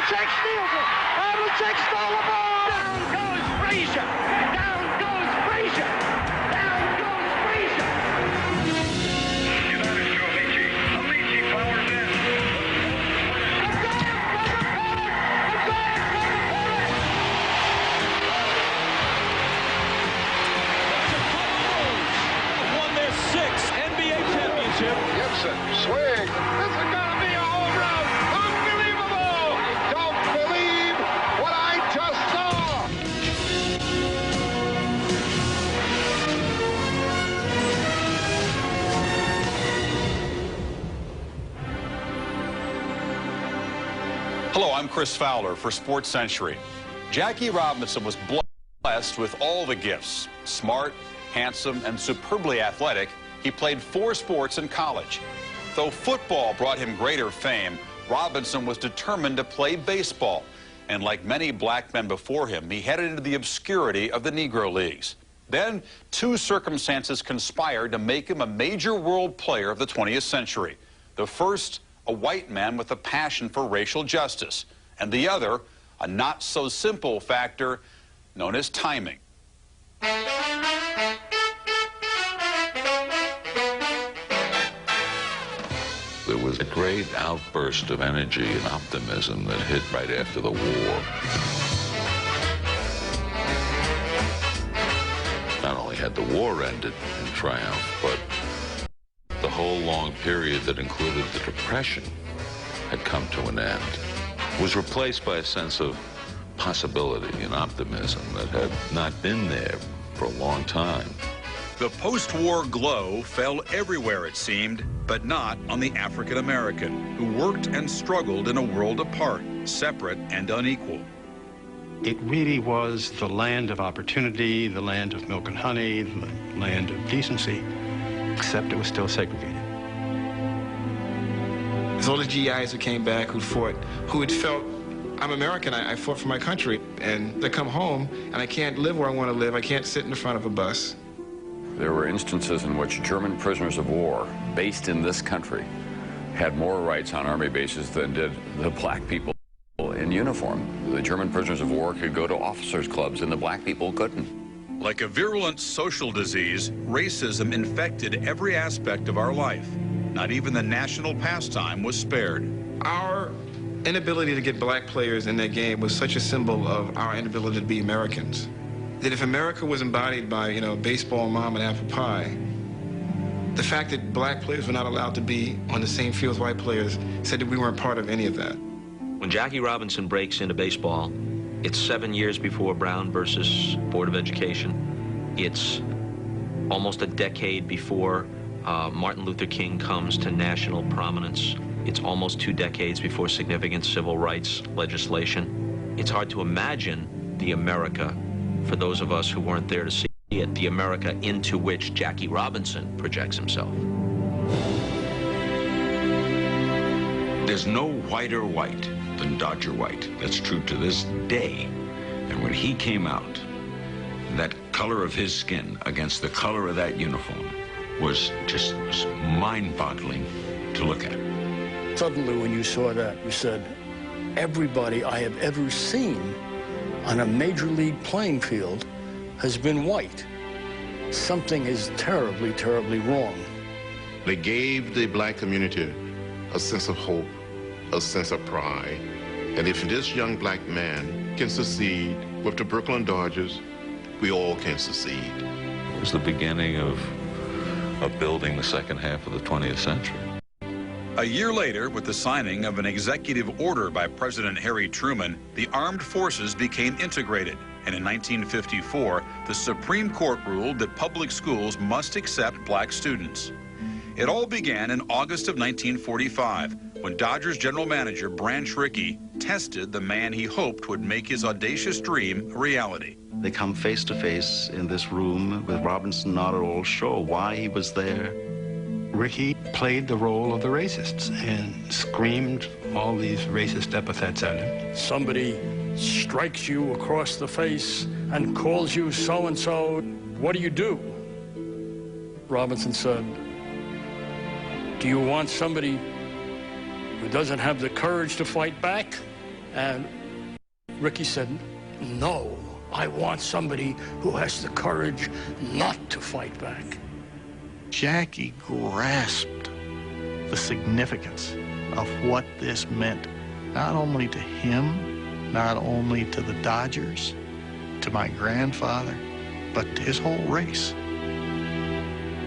Havlicek steals it. Havlicek stole the ball. Down goes Frazier. Down goes Frazier. Down goes Frazier. United to Amici. Amici powers in. Won their sixth NBA championship. Gibson, swing. This is gonna be a home run. Unbelievable! I don't believe what I just saw. Hello, I'm Chris Fowler for Sports Century. Jackie Robinson was blessed with all the gifts. Smart, handsome, and superbly athletic, he played 4 sports in college. Though football brought him greater fame, Robinson was determined to play baseball. And like many black men before him, he headed into the obscurity of the Negro Leagues. Then, 2 circumstances conspired to make him a major world player of the 20th century. The first, a white man with a passion for racial justice. And the other, a not-so-simple factor known as timing. There was a great outburst of energy and optimism that hit right after the war. Not only had the war ended in triumph, but the whole long period that included the Depression had come to an end. It was replaced by a sense of possibility and optimism that had not been there for a long time. The post-war glow fell everywhere, it seemed, but not on the African American, who worked and struggled in a world apart, separate and unequal. It really was the land of opportunity, the land of milk and honey, the land of decency, except it was still segregated. There's all the GIs who came back, who had felt, I'm American, I fought for my country, and they come home, and I can't live where I want to live, I can't sit in the front of a bus. There were instances in which German prisoners of war based in this country had more rights on army bases than did the black people in uniform. The German prisoners of war could go to officers' clubs and the black people couldn't. Like a virulent social disease, racism infected every aspect of our life. Not even the national pastime was spared. Our inability to get black players in that game was such a symbol of our inability to be Americans. That if America was embodied by, you know, baseball, mom, and apple pie, the fact that black players were not allowed to be on the same field as white players said that we weren't part of any of that. When Jackie Robinson breaks into baseball, it's 7 years before Brown versus Board of Education. It's almost a decade before Martin Luther King comes to national prominence. It's almost 2 decades before significant civil rights legislation. It's hard to imagine the America, for those of us who weren't there to see it, the America into which Jackie Robinson projects himself. There's no whiter white than Dodger white. That's true to this day. And when he came out, that color of his skin against the color of that uniform was just mind-boggling to look at. Suddenly, when you saw that, you said, everybody I have ever seen on a major league playing field has been white. Something is terribly, terribly wrong. They gave the black community a sense of hope, a sense of pride. And if this young black man can succeed with the Brooklyn Dodgers, we all can succeed. It was the beginning of building the second half of the 20th century. A year later, with the signing of an executive order by President Harry Truman, the armed forces became integrated. And in 1954, the Supreme Court ruled that public schools must accept black students. It all began in August of 1945, when Dodgers general manager Branch Rickey tested the man he hoped would make his audacious dream a reality. They come face to face in this room with Robinson not at all sure why he was there. Rickey played the role of the racists and screamed all these racist epithets at him. Somebody strikes you across the face and calls you so-and-so. What do? Robinson said, do you want somebody who doesn't have the courage to fight back? And Ricky said, no, I want somebody who has the courage not to fight back. Jackie grasped the significance of what this meant, not only to him, not only to the Dodgers, to my grandfather, but to his whole race.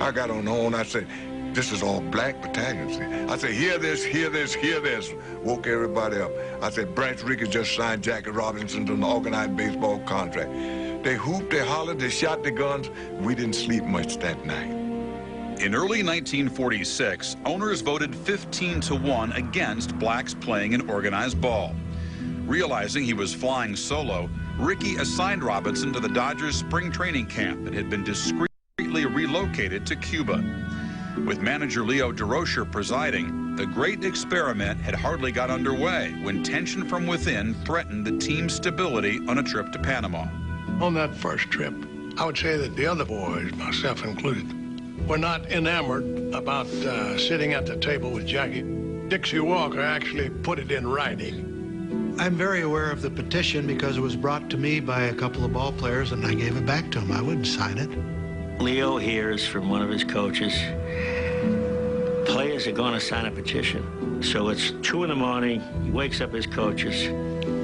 I got on the horn, I said, this is all black battalions. I said, hear this, hear this, hear this. Woke everybody up. I said, Branch Ricketts just signed Jackie Robinson to an organized baseball contract. They hooped, they hollered, they shot their guns. We didn't sleep much that night. In early 1946, owners voted 15-1 against blacks playing in organized ball. Realizing he was flying solo, Ricky assigned Robinson to the Dodgers spring training camp and had been discreetly relocated to Cuba. With manager Leo DeRocher presiding, the great experiment had hardly got underway when tension from within threatened the team's stability on a trip to Panama. On that first trip, I would say that the other boys, myself included, were not enamored about sitting at the table with Jackie. Dixie Walker actually put it in writing. I'm very aware of the petition because it was brought to me by a couple of ball players and I gave it back to him. I wouldn't sign it. Leo hears from one of his coaches, players are going to sign a petition. So it's 2 in the morning, he wakes up his coaches,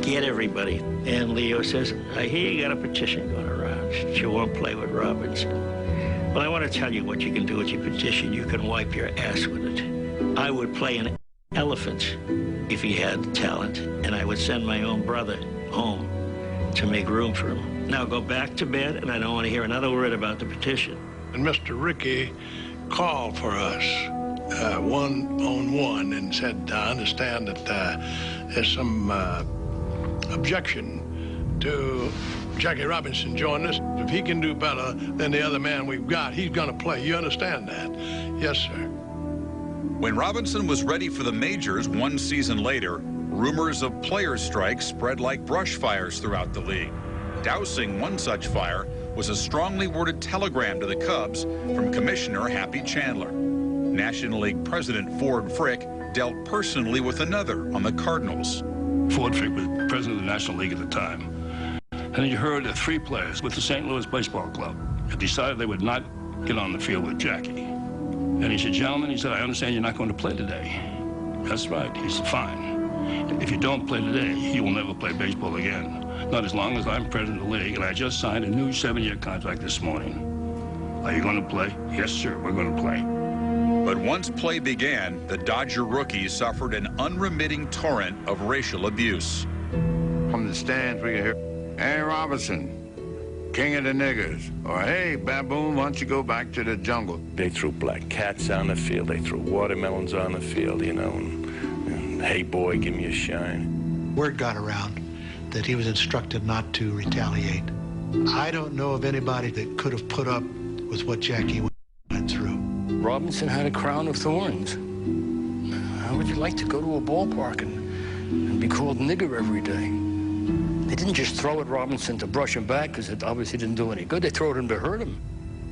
get everybody. And Leo says, I hear you got a petition going around that you won't play with Robinson. Well, I want to tell you what you can do with your petition. You can wipe your ass with it. I would play an elephant if he had talent, and I would send my own brother home to make room for him. Now go back to bed, and I don't want to hear another word about the petition. And Mr. Ricky called for us one-on-one and said, I understand that there's some objection to Jackie Robinson joining us. If he can do better than the other man we've got, he's going to play. You understand that? Yes, sir. When Robinson was ready for the majors 1 season later, rumors of player strikes spread like brush fires throughout the league. Dousing one such fire was a strongly worded telegram to the Cubs from Commissioner Happy Chandler. National League President Ford Frick dealt personally with another on the Cardinals. Ford Frick was president of the National League at the time. And he heard that 3 players with the St. Louis Baseball Club had decided they would not get on the field with Jackie. And he said, gentlemen, he said, I understand you're not going to play today. That's right. He said, fine. If you don't play today, you will never play baseball again. Not as long as I'm president of the league, and I just signed a new 7-year contract this morning. Are you going to play? Yes, sir, we're going to play. But once play began, the Dodger rookies suffered an unremitting torrent of racial abuse. From the stands, we can hear, hey, Robinson, king of the niggers. Or, hey, baboon, why don't you go back to the jungle? They threw black cats on the field. They threw watermelons on the field, you know, and hey, boy, give me a shine. Word got around that he was instructed not to retaliate. I don't know of anybody that could have put up with what Jackie went through. Robinson had a crown of thorns. How would you like to go to a ballpark and be called nigger every day? They didn't just throw at Robinson to brush him back because it obviously didn't do any good. They threw at him to hurt him.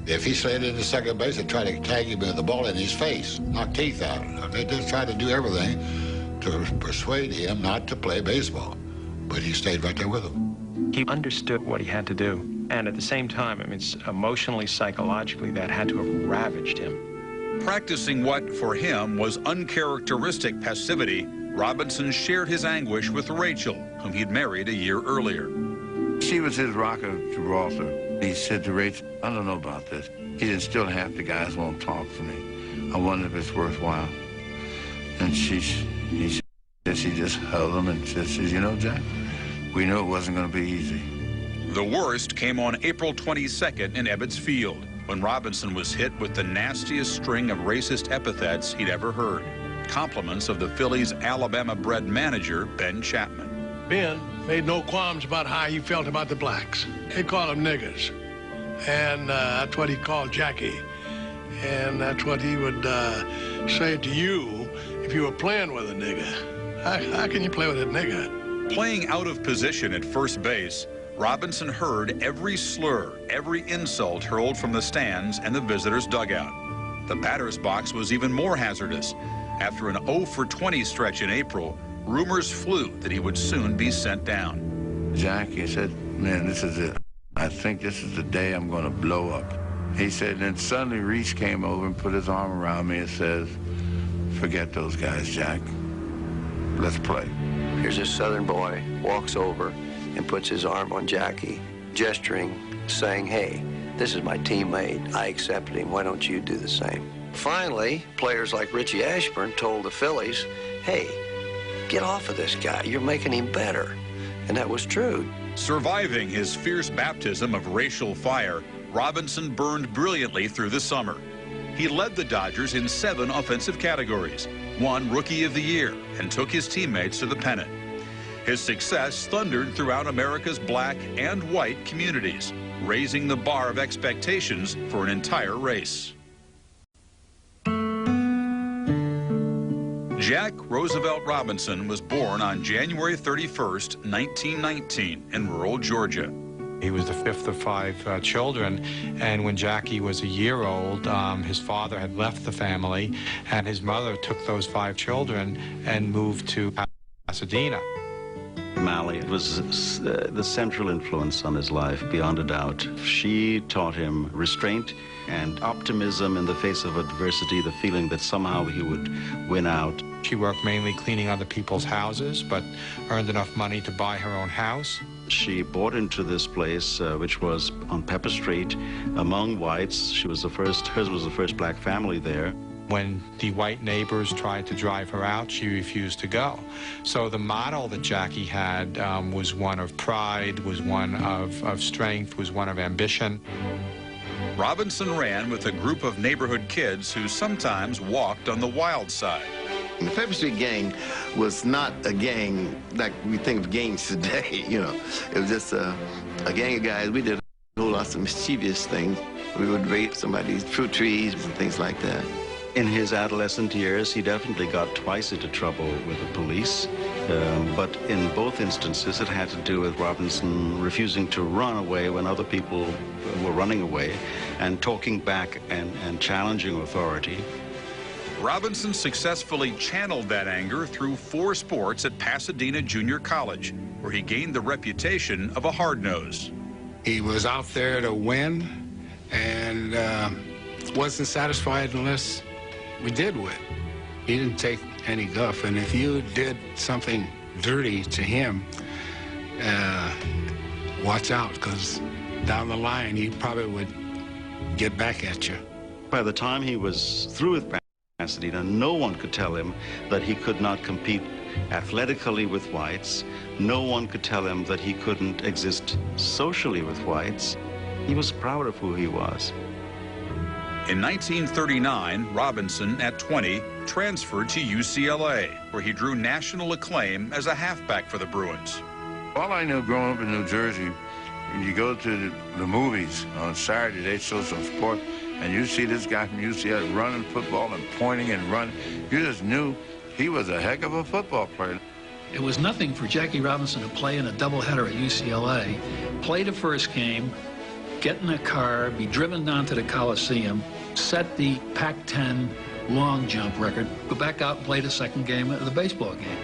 If he slid into second base, they tried to tag him with the ball in his face, knock teeth out. They just tried to do everything to persuade him not to play baseball. But he stayed right there with them. He understood what he had to do. And at the same time, I mean, it's emotionally, psychologically, that had to have ravaged him. Practicing what, for him, was uncharacteristic passivity, Robinson shared his anguish with Rachel, whom he'd married a year earlier. She was his rock of Gibraltar. He said to Rachel, I don't know about this. He said, still half the guys won't talk to me. I wonder if it's worthwhile. And he said she just held him and says, you know, Jack, we knew it wasn't going to be easy. The worst came on April 22nd in Ebbets Field, when Robinson was hit with the nastiest string of racist epithets he'd ever heard. Compliments of the Phillies' Alabama-bred manager, Ben Chapman. Ben made no qualms about how he felt about the blacks. He called them niggers. And that's what he called Jackie. And that's what he would say to you if you were playing with a nigger. How can you play with a nigger? Playing out of position at first base, Robinson heard every slur, every insult hurled from the stands and the visitors' dugout. The batter's box was even more hazardous. After an 0 for 20 stretch in April, rumors flew that he would soon be sent down. Jackie said, man, this is it. I think this is the day I'm going to blow up. He said, and then suddenly Reese came over and put his arm around me and says, forget those guys, Jack. Let's play. Here's this Southern boy, walks over and puts his arm on Jackie, gesturing, saying, hey, this is my teammate. I accepted him. Why don't you do the same? Finally, players like Richie Ashburn told the Phillies, hey, get off of this guy. You're making him better. And that was true. Surviving his fierce baptism of racial fire, Robinson burned brilliantly through the summer. He led the Dodgers in 7 offensive categories, won Rookie of the Year, and took his teammates to the pennant. His success thundered throughout America's black and white communities, raising the bar of expectations for an entire race. Jack Roosevelt Robinson was born on January 31st, 1919, in rural Georgia. He was the 5th of 5 children, and when Jackie was a year old, his father had left the family, and his mother took those 5 children and moved to Pasadena. Mally was the central influence on his life, beyond a doubt. She taught him restraint and optimism in the face of adversity, the feeling that somehow he would win out. She worked mainly cleaning other people's houses, but earned enough money to buy her own house. She bought into this place, which was on Pepper Street, among whites. Hers was the first black family there. When the white neighbors tried to drive her out, she refused to go. So the model that Jackie had was one of pride, was one of strength, was one of ambition. Robinson ran with a group of neighborhood kids who sometimes walked on the wild side. The Pepper Street gang was not a gang like we think of gangs today, you know. It was just a gang of guys. We did a whole lot of mischievous things. We would rape somebody's fruit trees and things like that. In his adolescent years, he definitely got twice into trouble with the police, but in both instances, it had to do with Robinson refusing to run away when other people were running away, and talking back and challenging authority. Robinson successfully channeled that anger through 4 sports at Pasadena Junior College, where he gained the reputation of a hard-nose. He was out there to win, and wasn't satisfied unless we did win. He didn't take any guff, and if you did something dirty to him, watch out, because down the line he probably would get back at you. By the time he was through with Pasadena, no one could tell him that he could not compete athletically with whites. No one could tell him that he couldn't exist socially with whites. He was proud of who he was. In 1939, Robinson, at 20, transferred to UCLA, where he drew national acclaim as a halfback for the Bruins. All I knew growing up in New Jersey, when you go to the movies on Saturday, they show some sport, and you see this guy from UCLA running football and pointing and running. You just knew he was a heck of a football player. It was nothing for Jackie Robinson to play in a doubleheader at UCLA, play the first game, get in a car, be driven down to the Coliseum, set the Pac-10 long jump record, go back out and play the second game of the baseball game.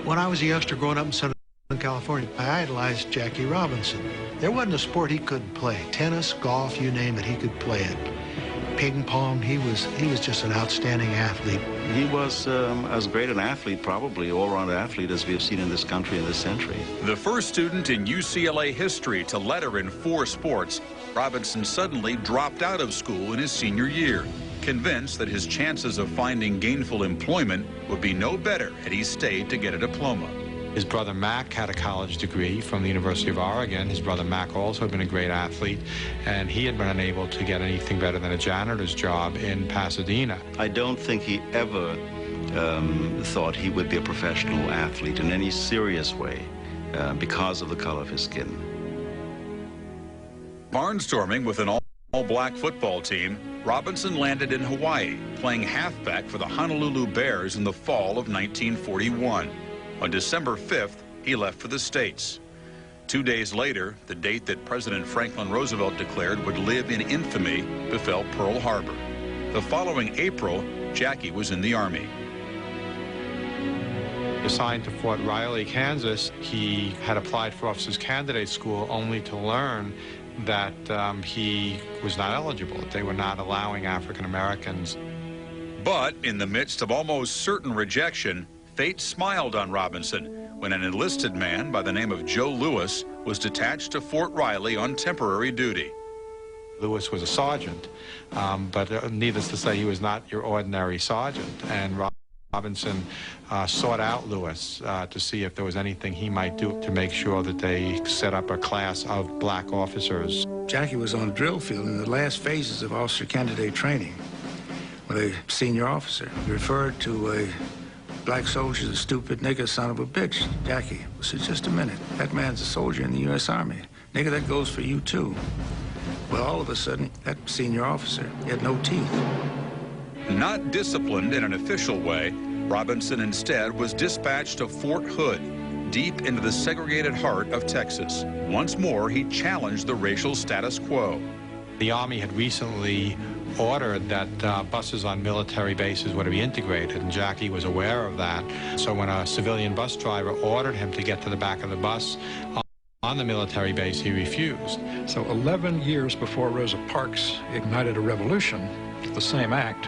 When I was a youngster growing up in Southern California, I idolized Jackie Robinson. There wasn't a sport he couldn't play. Tennis, golf, you name it, he could play it. Ping pong, he was just an outstanding athlete. He was as great an athlete, probably all-around athlete, as we have seen in this country in this century. The first student in UCLA history to letter in 4 sports, Robinson suddenly dropped out of school in his senior year, convinced that his chances of finding gainful employment would be no better had he stayed to get a diploma. His brother Mac had a college degree from the University of Oregon. His brother Mac also had been a great athlete, and he had been unable to get anything better than a janitor's job in Pasadena. I don't think he ever thought he would be a professional athlete in any serious way because of the color of his skin. Barnstorming with an all-black football team, Robinson landed in Hawaii, playing halfback for the Honolulu Bears in the fall of 1941. On December 5th, he left for the States. 2 days later, the date that President Franklin Roosevelt declared would live in infamy befell Pearl Harbor. The following April, Jackie was in the Army. Assigned to Fort Riley, Kansas, he had applied for officers candidate school only to learn that he was not eligible. They were not allowing African Americans. But in the midst of almost certain rejection, fate smiled on Robinson when an enlisted man by the name of Joe Lewis was detached to Fort Riley on temporary duty. Lewis was a sergeant, but needless to say, he was not your ordinary sergeant. And Robinson sought out Lewis to see if there was anything he might do to make sure that they set up a class of black officers. Jackie was on the drill field in the last phases of officer candidate training with a senior officer. He referred to a black soldier as a stupid nigger son of a bitch. Jackie said, just a minute, that man's a soldier in the U.S. Army. Nigger, that goes for you too. Well, all of a sudden, that senior officer had no teeth. Not disciplined in an official way, Robinson instead was dispatched to Fort Hood, deep into the segregated heart of Texas. Once more, he challenged the racial status quo. The Army had recently ordered that buses on military bases were to be integrated, and Jackie was aware of that. So when a civilian bus driver ordered him to get to the back of the bus on the military base, he refused. So 11 years before Rosa Parks ignited a revolution, the same act,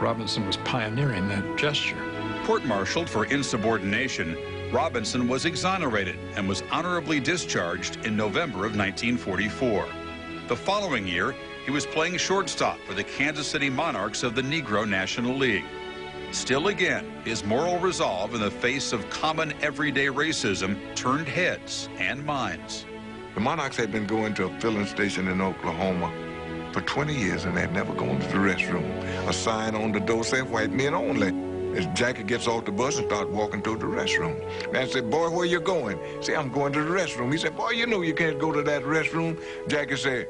Robinson was pioneering that gesture. Court-martialed for insubordination, Robinson was exonerated and was honorably discharged in November of 1944. The following year, he was playing shortstop for the Kansas City Monarchs of the Negro National League. Still again, his moral resolve in the face of common everyday racism turned heads and minds. The Monarchs had been going to a filling station in Oklahoma for 20 years, and they'd never gone to the restroom. A sign on the door said, white men only. As Jackie gets off the bus and starts walking to the restroom. Man said, boy, where you going? Say, I'm going to the restroom. He said, boy, you know you can't go to that restroom. Jackie said,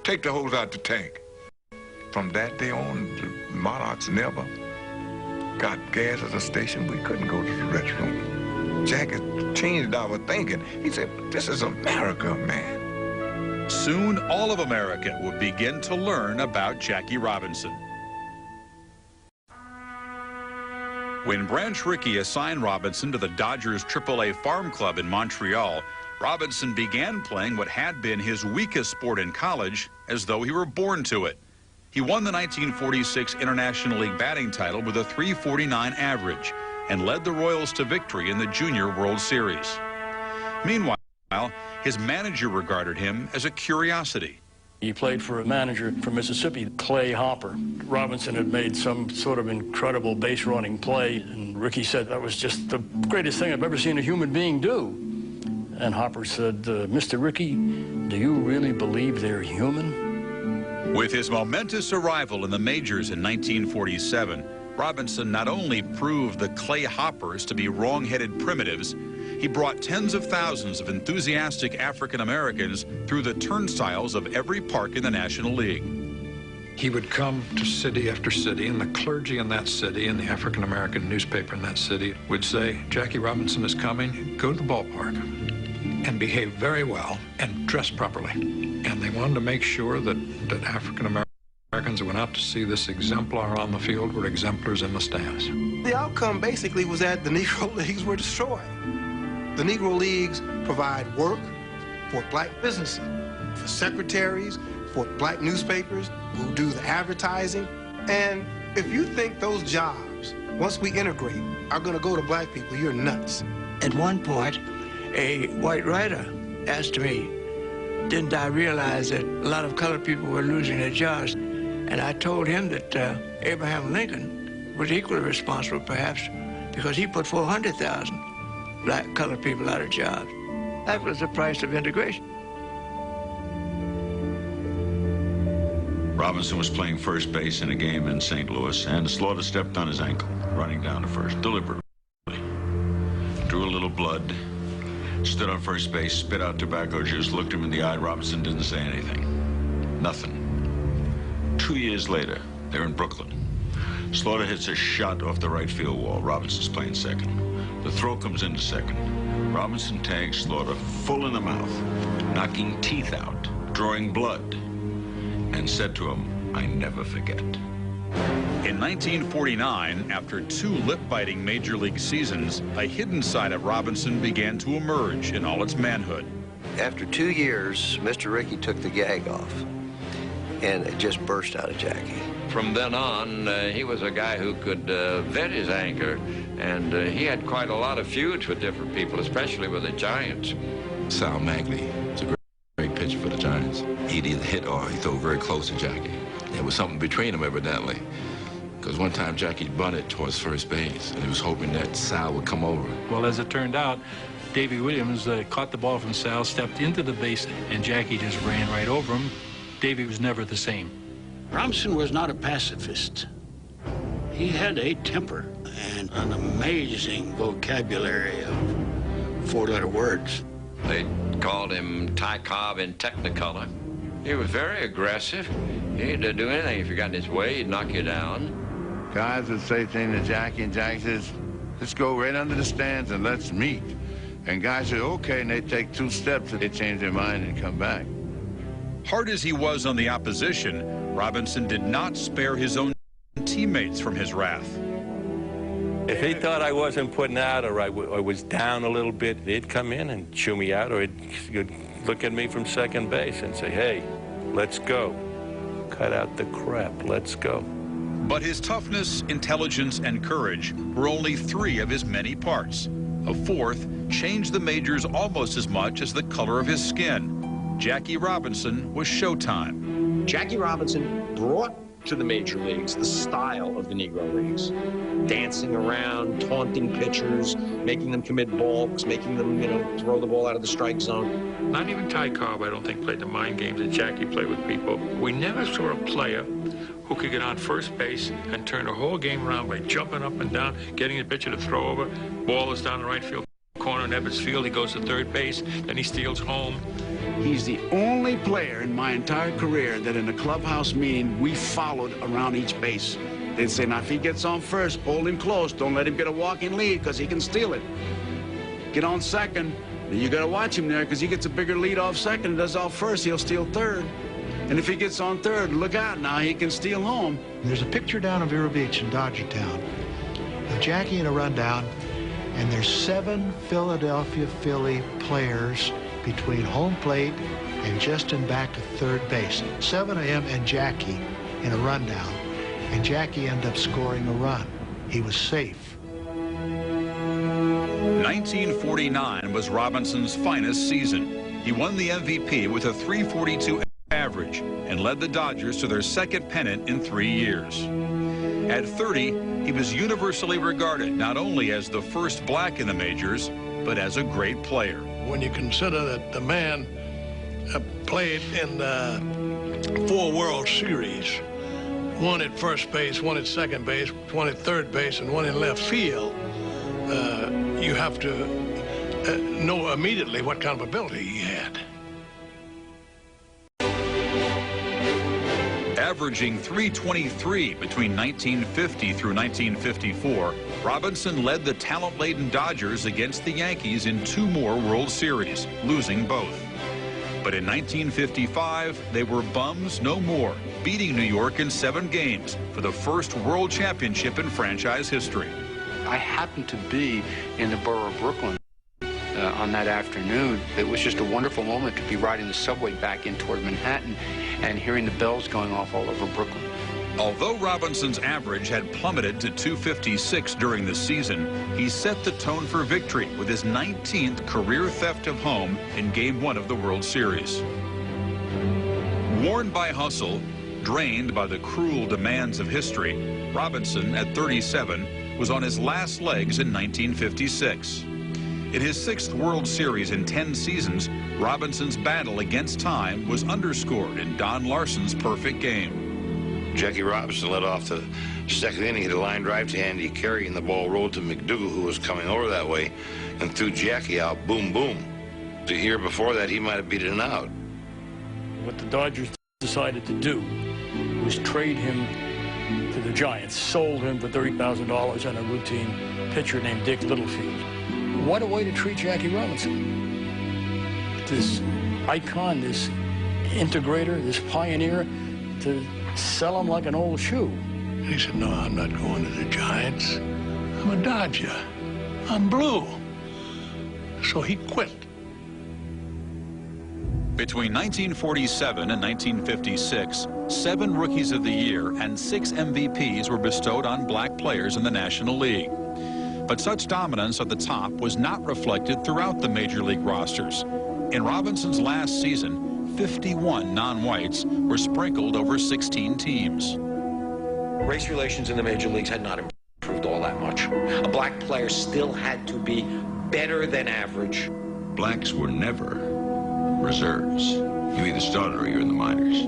take the hose out the tank. From that day on, the Monarchs never got gas at the station. We couldn't go to the restroom. Jackie changed our thinking. He said, this is America, man. Soon, all of America would begin to learn about Jackie Robinson. When Branch Rickey assigned Robinson to the Dodgers AAA Farm Club in Montreal, Robinson began playing what had been his weakest sport in college as though he were born to it. He won the 1946 International League batting title with a .349 average and led the Royals to victory in the Junior World Series. Meanwhile, his manager regarded him as a curiosity. He played for a manager from Mississippi, Clay Hopper. Robinson had made some sort of incredible base-running play, and Rickey said that was just the greatest thing I've ever seen a human being do. And Hopper said, Mr. Rickey, do you really believe they're human? With his momentous arrival in the majors in 1947, Robinson not only proved the Clay Hoppers to be wrong-headed primitives, he brought tens of thousands of enthusiastic African Americans through the turnstiles of every park in the National League. He would come to city after city, and the clergy in that city and the African American newspaper in that city would say, Jackie Robinson is coming, go to the ballpark and behave very well and dress properly. And they wanted to make sure that African Americans who went out to see this exemplar on the field were exemplars in the stands. The outcome basically was that the Negro Leagues were destroyed. The Negro Leagues provide work for black businesses, for secretaries, for black newspapers who do the advertising. And if you think those jobs, once we integrate, are going to go to black people, you're nuts. At one point, a white writer asked me, didn't I realize that a lot of colored people were losing their jobs? And I told him that Abraham Lincoln was equally responsible, perhaps, because he put 400,000 black colored people out of jobs. That was the price of integration. Robinson was playing first base in a game in St. Louis, and Slaughter stepped on his ankle, running down to first, deliberately. Drew a little blood, stood on first base, spit out tobacco juice, looked him in the eye. Robinson didn't say anything. Nothing. 2 years later, they're in Brooklyn. Slaughter hits a shot off the right field wall. Robinson's playing second. The throw comes into second. Robinson tags Slaughter full in the mouth, knocking teeth out, drawing blood, and said to him, I never forget. In 1949, after 2 lip-biting major league seasons, a hidden side of Robinson began to emerge in all its manhood. After 2 years, Mr. Rickey took the gag off, and it just burst out of Jackie. From then on, he was a guy who could vent his anger, and he had quite a lot of feuds with different people, especially with the Giants. Sal Magley was a great pitcher for the Giants. He'd either hit or he threw very close to Jackie. There was something between them, evidently, because one time Jackie bunted towards first base, and he was hoping that Sal would come over. Well, as it turned out, Davy Williams caught the ball from Sal, stepped into the base, and Jackie just ran right over him. Davy was never the same. Robinson was not a pacifist. He had a temper and an amazing vocabulary of 4-letter words. They called him Ty Cobb in Technicolor. He was very aggressive. He'd do anything if you got in his way, he'd knock you down. Guys would say things to Jackie, and Jackie says, let's go right under the stands and let's meet. And guys say, okay, and they take 2 steps and they change their mind and come back. Hard as he was on the opposition, Robinson did not spare his own teammates from his wrath. If he thought I wasn't putting out or I was down a little bit, he'd come in and chew me out, or he'd look at me from second base and say, hey, let's go. Cut out the crap, let's go. But his toughness, intelligence, and courage were only 3 of his many parts. A 4th changed the majors almost as much as the color of his skin. Jackie Robinson was showtime. Jackie Robinson brought to the major leagues the style of the Negro Leagues. Dancing around, taunting pitchers, making them commit balks, making them, throw the ball out of the strike zone. Not even Ty Cobb, I don't think, played the mind games that Jackie played with people. We never saw a player who could get on first base and turn the whole game around by jumping up and down, getting the pitcher to throw over. Ball is down the right field corner in Ebbets Field. He goes to third base, then he steals home. He's the only player in my entire career that in a clubhouse meeting we followed around each base. They'd say, now if he gets on first, hold him close. Don't let him get a walking lead because he can steal it. Get on second. You got to watch him there because he gets a bigger lead off second and does off first, he'll steal third. And if he gets on third, look out now, he can steal home. There's a picture down in Vero Beach in Dodgertown of Jackie in a rundown, and there's 7 Philadelphia Philly players between home plate and just in back of third base. 7 of them and Jackie in a rundown, and Jackie ended up scoring a run. He was safe. 1949 was Robinson's finest season. He won the MVP with a .342 average and led the Dodgers to their 2nd pennant in 3 years. At 30, he was universally regarded not only as the first black in the majors, but as a great player. When you consider that the man played in 4 World Series, one at first base, one at second base, one at third base, and one in left field, you have to know immediately what kind of ability he had. Averaging .323 between 1950 through 1954, Robinson led the talent-laden Dodgers against the Yankees in 2 more World Series, losing both. But in 1955, they were bums no more, beating New York in 7 games for the first World Championship in franchise history. I happened to be in the borough of Brooklyn on that afternoon. It was just a wonderful moment to be riding the subway back in toward Manhattan and hearing the bells going off all over Brooklyn. Although Robinson's average had plummeted to .256 during the season, he set the tone for victory with his 19th career theft of home in Game 1 of the World Series. Worn by hustle, drained by the cruel demands of history, Robinson, at 37, was on his last legs in 1956. In his 6th World Series in 10 seasons, Robinson's battle against time was underscored in Don Larson's perfect game. Jackie Robinson led off the 2nd inning, hit a line drive to Andy Carey, and the ball rolled to McDougal, who was coming over that way, and threw Jackie out, boom, boom. The year before that, he might have beaten an out. What the Dodgers decided to do was trade him to the Giants, sold him for $30,000 and a routine pitcher named Dick Littlefield. What a way to treat Jackie Robinson. This icon, this integrator, this pioneer, to sell him like an old shoe. And he said, no, I'm not going to the Giants. I'm a Dodger. I'm blue. So he quit. Between 1947 and 1956, 7 Rookies of the Year and 6 MVPs were bestowed on black players in the National League. But such dominance at the top was not reflected throughout the major league rosters. In Robinson's last season, 51 non-whites were sprinkled over 16 teams. Race relations in the major leagues had not improved all that much. A black player still had to be better than average. Blacks were never reserves. You either started or you're in the minors.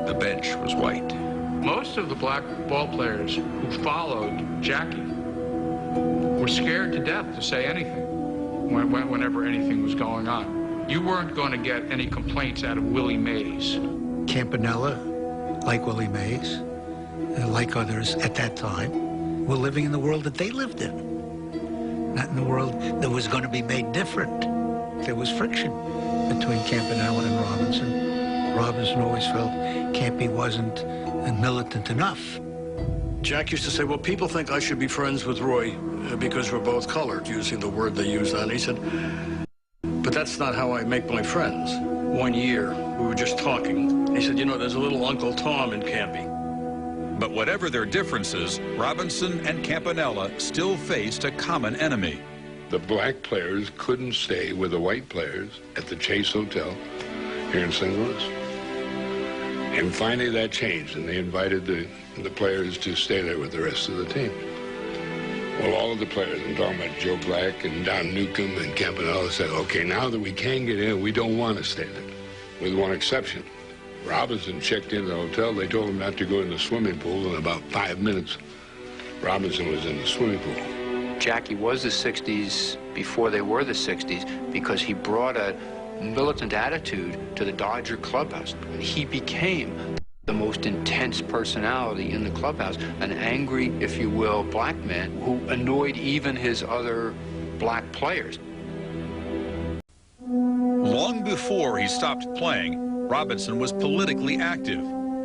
The bench was white. Most of the black ball players who followed Jackie were scared to death to say anything whenever anything was going on. You weren't going to get any complaints out of Willie Mays. Campanella, like Willie Mays, like others at that time, were living in the world that they lived in, not in the world that was going to be made different. There was friction between Campanella and Robinson. Robinson always felt Campy wasn't militant enough. Jack used to say, well, people think I should be friends with Roy because we're both colored, using the word they used on. He said, but that's not how I make my friends. One year, we were just talking. He said, you know, there's a little Uncle Tom in Campy. But whatever their differences, Robinson and Campanella still faced a common enemy. The black players couldn't stay with the white players at the Chase Hotel here in St. Louis. And finally that changed, and they invited the players to stay there with the rest of the team. Well, all of the players, I'm talking about Joe Black and Don Newcomb and Campanella, said, okay, now that we can get in, we don't want to stay there, with one exception. Robinson checked into the hotel. They told him not to go in the swimming pool. In about 5 minutes, Robinson was in the swimming pool. Jackie was the 60s before they were the 60s because he brought a militant attitude to the Dodger clubhouse. He became the most intense personality in the clubhouse, an angry, if you will, black man who annoyed even his other black players. Long before he stopped playing, Robinson was politically active.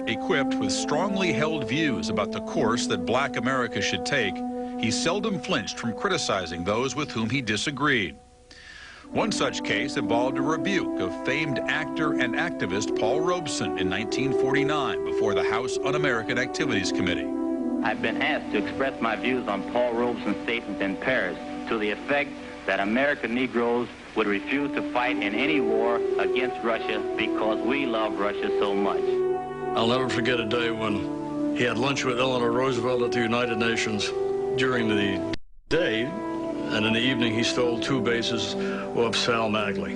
Equipped with strongly held views about the course that black America should take, he seldom flinched from criticizing those with whom he disagreed. One such case involved a rebuke of famed actor and activist Paul Robeson in 1949 before the House Un-American Activities Committee. I've been asked to express my views on Paul Robeson's statement in Paris to the effect that American Negroes would refuse to fight in any war against Russia because we love Russia so much. I'll never forget a day when he had lunch with Eleanor Roosevelt at the United Nations during the day, and in the evening he stole 2 bases of Sal Magley.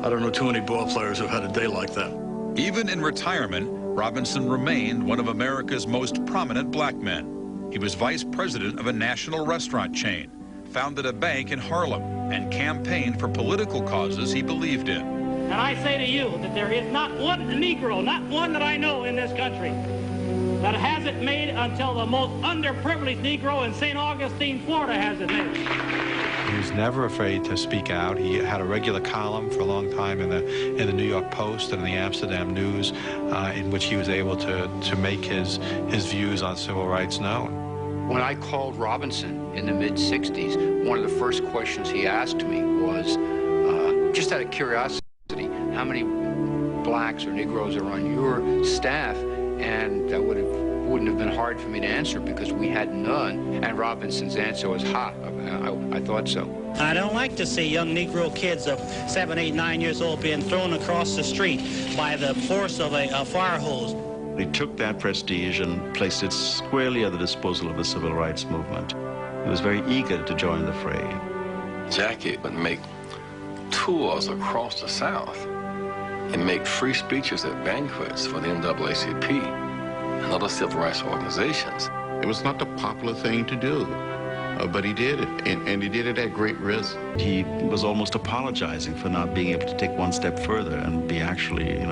I don't know too many ball players who've had a day like that. Even in retirement, Robinson remained one of America's most prominent black men. He was vice president of a national restaurant chain, founded a bank in Harlem, and campaigned for political causes he believed in. And I say to you that there is not one Negro, not one that I know in this country, that has it made until the most underprivileged Negro in St. Augustine, Florida has it made. He was never afraid to speak out. He had a regular column for a long time in the New York Post and the Amsterdam News, in which he was able to make his views on civil rights known. When I called Robinson in the mid-60s, one of the first questions he asked me was, just out of curiosity, how many blacks or Negroes are on your staff? And that wouldn't have been hard for me to answer because we had none. And Robinson's answer was, ha, I thought so. I don't like to see young Negro kids of 7, 8, 9 years old being thrown across the street by the force of a fire hose. He took that prestige and placed it squarely at the disposal of the civil rights movement. He was very eager to join the fray. Jackie would make tours across the South and make free speeches at banquets for the NAACP and other civil rights organizations. It was not the popular thing to do, but he did it, and he did it at great risk. He was almost apologizing for not being able to take one step further and be actually,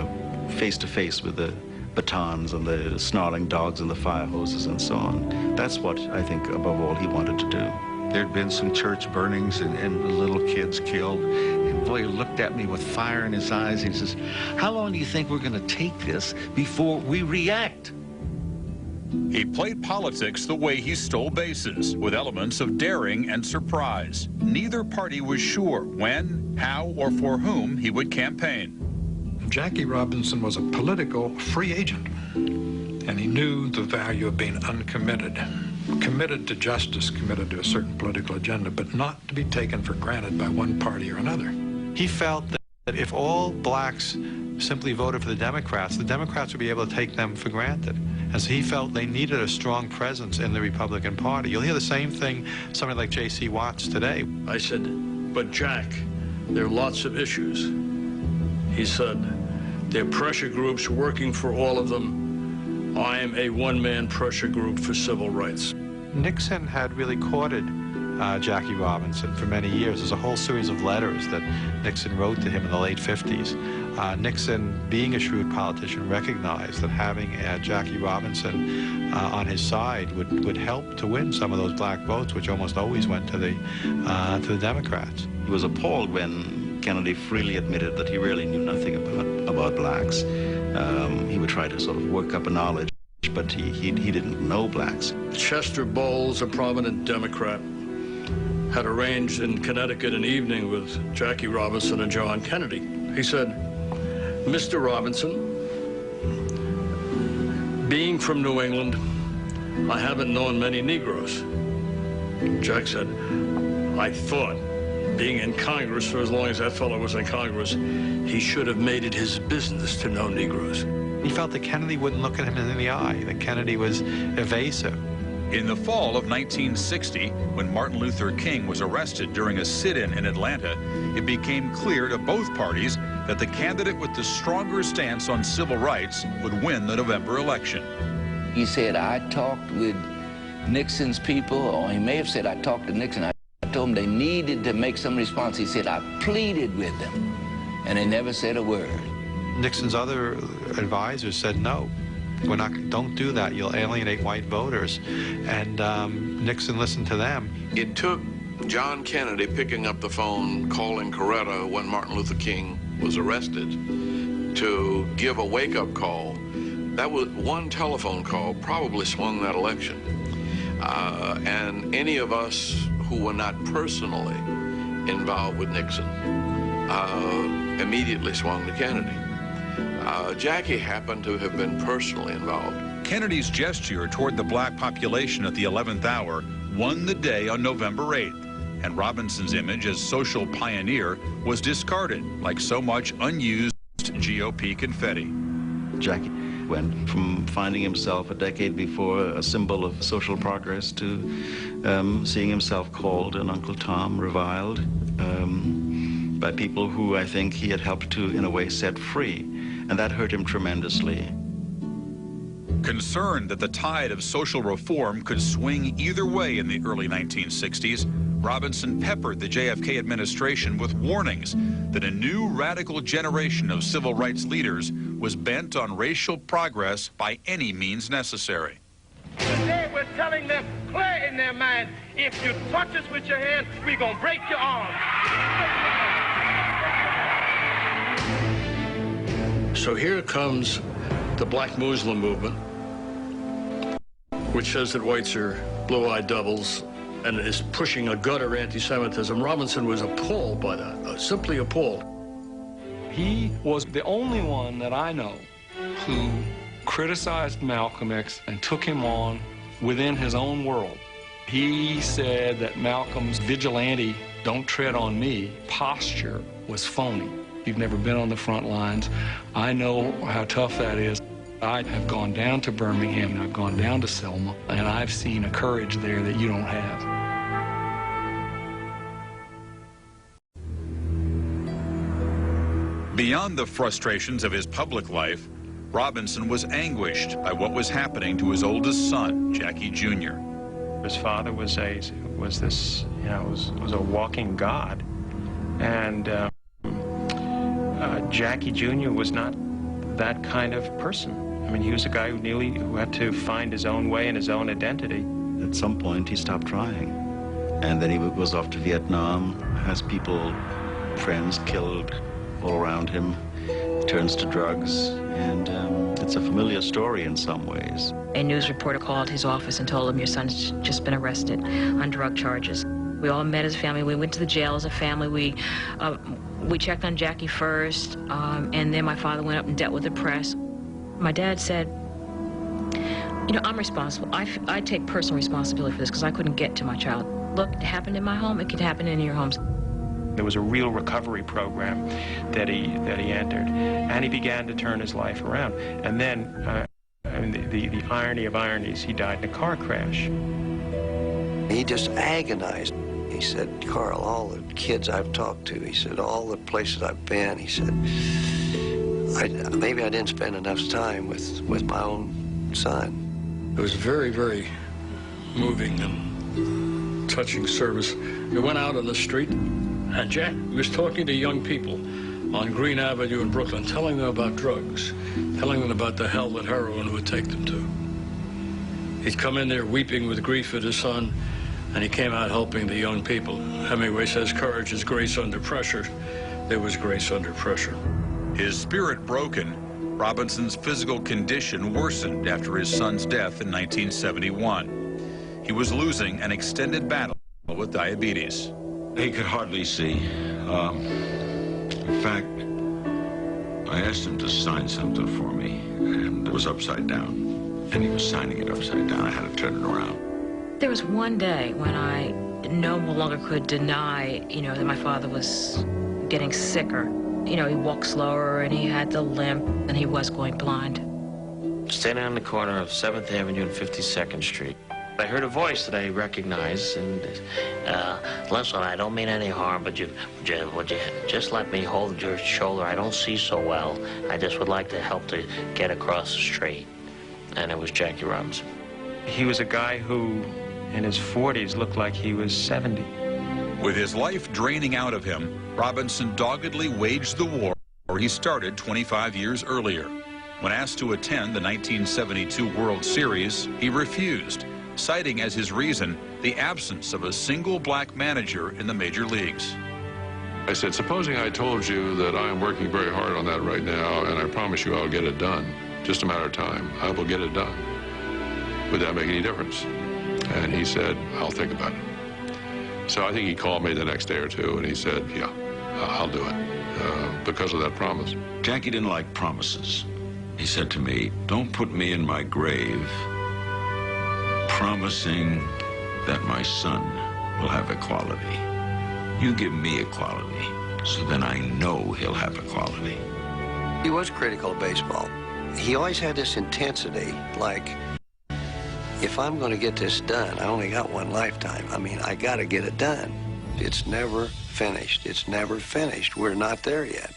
face to face with the batons and the snarling dogs and the fire hoses and so on. That's what I think, above all, he wanted to do. There'd been some church burnings and little kids killed. And boy, he looked at me with fire in his eyes. He says, how long do you think we're going to take this before we react? He played politics the way he stole bases, with elements of daring and surprise. Neither party was sure when, how, or for whom he would campaign. Jackie Robinson was a political free agent, and he knew the value of being uncommitted, committed to justice, committed to a certain political agenda, but not to be taken for granted by one party or another. He felt that if all blacks simply voted for the Democrats would be able to take them for granted. And so he felt they needed a strong presence in the Republican Party. You'll hear the same thing somebody like J.C. Watts today. I said, but Jack, there are lots of issues. He said, there are pressure groups working for all of them. I am a one-man pressure group for civil rights. Nixon had really courted Jackie Robinson for many years. There's a whole series of letters that Nixon wrote to him in the late 50s. Nixon, being a shrewd politician, recognized that having Jackie Robinson on his side would help to win some of those black votes, which almost always went to the Democrats. He was appalled when Kennedy freely admitted that he really knew nothing about blacks. He would try to sort of work up a knowledge, but he didn't know blacks. Chester Bowles, a prominent Democrat, had arranged in Connecticut an evening with Jackie Robinson and John Kennedy. He said, Mr. Robinson, being from New England, I haven't known many Negroes. Jack said, I thought, being in Congress for as long as that fellow was in Congress, he should have made it his business to know Negroes. He felt that Kennedy wouldn't look at him in the eye, that Kennedy was evasive. In the fall of 1960, when Martin Luther King was arrested during a sit-in in Atlanta, it became clear to both parties that the candidate with the stronger stance on civil rights would win the November election. He said, I talked with Nixon's people, or he may have said, I talked to Nixon. I told them they needed to make some response. He said, I pleaded with them, and they never said a word. Nixon's other advisors said, no, don't do that. You'll alienate white voters. And Nixon listened to them. It took John Kennedy picking up the phone, calling Coretta when Martin Luther King was arrested, to give a wake-up call. That was one telephone call probably swung that election. And any of us who were not personally involved with Nixon immediately swung to Kennedy. Jackie happened to have been personally involved. Kennedy's gesture toward the black population at the 11th hour won the day on November 8th, and Robinson's image as social pioneer was discarded like so much unused GOP confetti. Jackie went from finding himself a decade before a symbol of social progress to seeing himself called an Uncle Tom, reviled by people who I think he had helped to, in a way, set free. And that hurt him tremendously. Concerned that the tide of social reform could swing either way in the early 1960s, Robinson peppered the JFK administration with warnings that a new radical generation of civil rights leaders was bent on racial progress by any means necessary. Today we're telling them clear in their mind, if you touch us with your hand, we're going to break your arm. So here comes the black Muslim movement, which says that whites are blue-eyed devils and is pushing a gutter anti-Semitism. Robinson was appalled by that, simply appalled. He was the only one that I know who criticized Malcolm X and took him on within his own world. He said that Malcolm's vigilante, don't tread on me, posture was phony. You've never been on the front lines. I know how tough that is. I have gone down to Birmingham, and I've gone down to Selma, and I've seen a courage there that you don't have. Beyond the frustrations of his public life, Robinson was anguished by what was happening to his oldest son, Jackie Jr. His father was a walking god, and Jackie Jr. was not that kind of person. I mean, he was a guy who had to find his own way and his own identity. At some point, he stopped trying. And then he goes off to Vietnam, has people, friends killed all around him, turns to drugs, and It's a familiar story in some ways. A news reporter called his office and told him, your son's just been arrested on drug charges. We all met as a family. We went to the jail as a family. We checked on Jackie first, and then my father went up and dealt with the press. My dad said, you know, I'm responsible. I take personal responsibility for this because I couldn't get to my child. Look, it happened in my home. It could happen in your homes. There was a real recovery program that he entered, and he began to turn his life around. And then, I mean, the irony of ironies, he died in a car crash. He just agonized. He said, Carl, all the kids I've talked to, he said, all the places I've been, he said, maybe I didn't spend enough time with my own son. It was very, very moving and touching service. We went out on the street, and Jack was talking to young people on Green Avenue in Brooklyn, telling them about drugs, telling them about the hell that heroin would take them to. He'd come in there weeping with grief at his son, and he came out helping the young people. Hemingway says, courage is grace under pressure. There was grace under pressure. His spirit broken, Robinson's physical condition worsened after his son's death in 1971. He was losing an extended battle with diabetes. He could hardly see. In fact, I asked him to sign something for me, and it was upside down. And he was signing it upside down. I had to turn it around. There was one day when I no longer could deny, you know, that my father was getting sicker. You know, he walked slower and he had the limp and he was going blind. Standing on the corner of 7th Avenue and 52nd Street, I heard a voice that I recognized, and listen, I don't mean any harm, but would you just let me hold your shoulder? I don't see so well. I just would like to help to get across the street. And it was Jackie Robinson. He was a guy who, in his 40s, looked like he was 70. With his life draining out of him, Robinson doggedly waged the war he started 25 years earlier. When asked to attend the 1972 World Series, he refused, citing as his reason the absence of a single black manager in the major leagues. I said, supposing I told you that I am working very hard on that right now, and I promise you I'll get it done. Just a matter of time. I will get it done. Would that make any difference? And he said, I'll think about it. So I think he called me the next day or two, and he said, yeah, I'll do it, because of that promise. Jackie didn't like promises. He said to me, don't put me in my grave promising that my son will have equality. You give me equality, so then I know he'll have equality. He was critical of baseball. He always had this intensity, like, if I'm going to get this done, I only got one lifetime. I mean, I got to get it done. It's never finished. It's never finished. We're not there yet.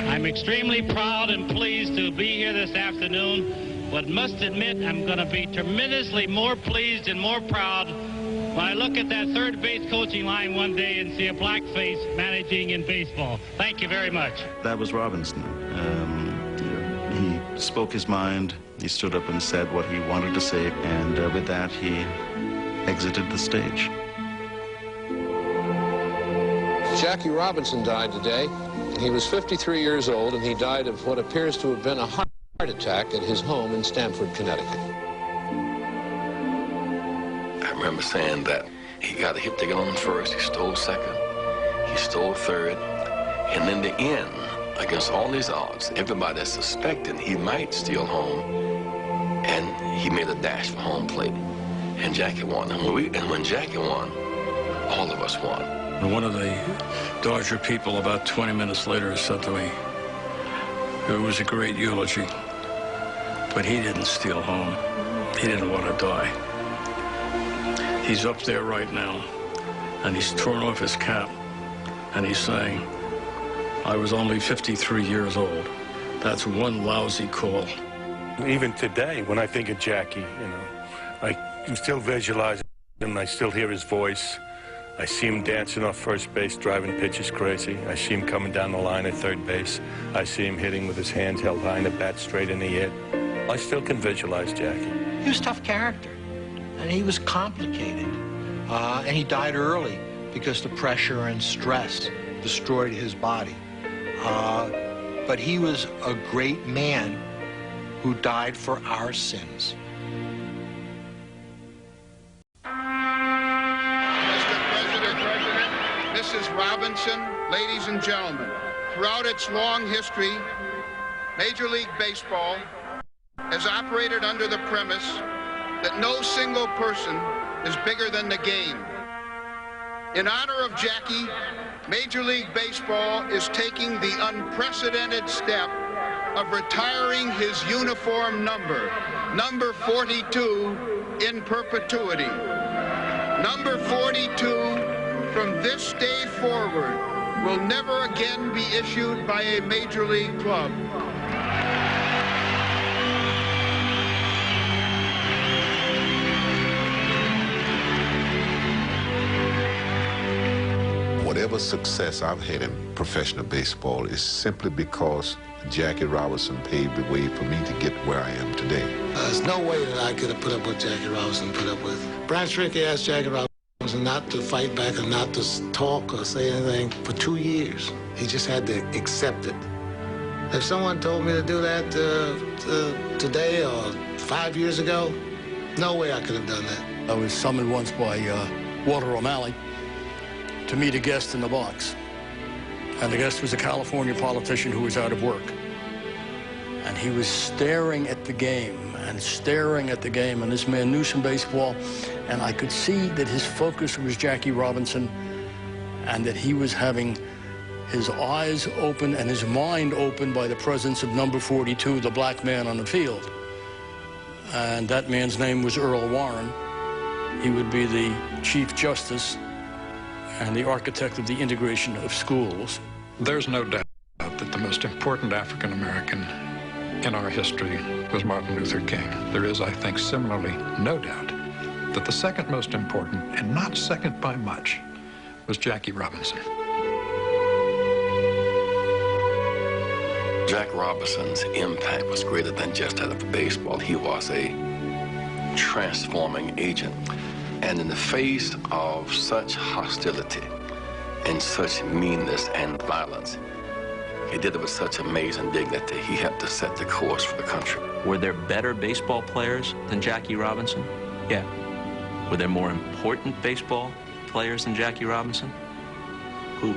I'm extremely proud and pleased to be here this afternoon, but must admit I'm going to be tremendously more pleased and more proud when I look at that third base coaching line one day and see a black face managing in baseball. Thank you very much. That was Robinson. He spoke his mind. He stood up and said what he wanted to say, and with that, he exited the stage. Jackie Robinson died today. He was 53 years old, and he died of what appears to have been a heart attack at his home in Stamford, Connecticut. I remember saying that he got a hit ticket on first, he stole second, he stole third, and in the end, against all these odds, everybody suspected he might steal home, and he made a dash for home plate, and Jackie won. And when Jackie won, all of us won. And one of the Dodger people about 20 minutes later said to me, it was a great eulogy, but he didn't steal home. He didn't want to die. He's up there right now, and he's torn off his cap, and he's saying, I was only 53 years old. That's one lousy call. Even today, when I think of Jackie, you know, I can still visualize him. I still hear his voice. I see him dancing off first base, driving pitches crazy. I see him coming down the line at third base. I see him hitting with his hands held high and the bat straight in the air. I still can visualize Jackie. He was a tough character, and he was complicated. And he died early because the pressure and stress destroyed his body. But he was a great man who died for our sins. Mr. President, Mrs. Robinson, ladies and gentlemen, throughout its long history, Major League Baseball has operated under the premise that no single person is bigger than the game. In honor of Jackie, Major League Baseball is taking the unprecedented step of retiring his uniform number, number 42, in perpetuity. Number 42, from this day forward, will never again be issued by a Major League club. Whatever success I've had in professional baseball is simply because Jackie Robinson paved the way for me to get where I am today. There's no way that I could have put up what Jackie Robinson put up with. Brian Strickey asked Jackie Robinson not to fight back or not to talk or say anything for 2 years. He just had to accept it. If someone told me to do that today or 5 years ago, no way I could have done that. I was summoned once by Walter O'Malley to meet a guest in the box. And the guest was a California politician who was out of work. And he was staring at the game and staring at the game, and this man knew some baseball, and I could see that his focus was Jackie Robinson and that he was having his eyes open and his mind open by the presence of number 42, the black man on the field. And that man's name was Earl Warren. He would be the Chief Justice and the architect of the integration of schools. There's no doubt that the most important African-American in our history was Martin Luther King. There is, I think, similarly, no doubt that the second most important, and not second by much, was Jackie Robinson. Jack Robinson's impact was greater than just that of baseball. He was a transforming agent. And in the face of such hostility and such meanness and violence, he did it with such amazing dignity. He helped to set the course for the country. Were there better baseball players than Jackie Robinson? Yeah. Were there more important baseball players than Jackie Robinson? Who?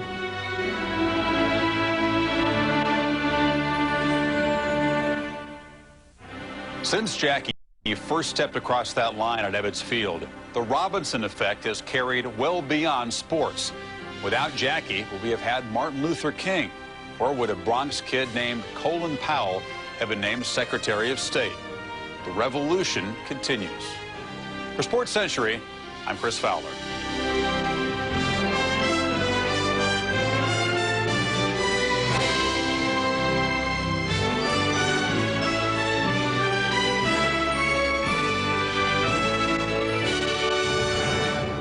Since Jackie first stepped across that line at Ebbets Field, the Robinson effect has carried well beyond sports. Without Jackie, would we have had Martin Luther King? Or would a Bronx kid named Colin Powell have been named Secretary of State? The revolution continues. For Sports Century, I'm Chris Fowler.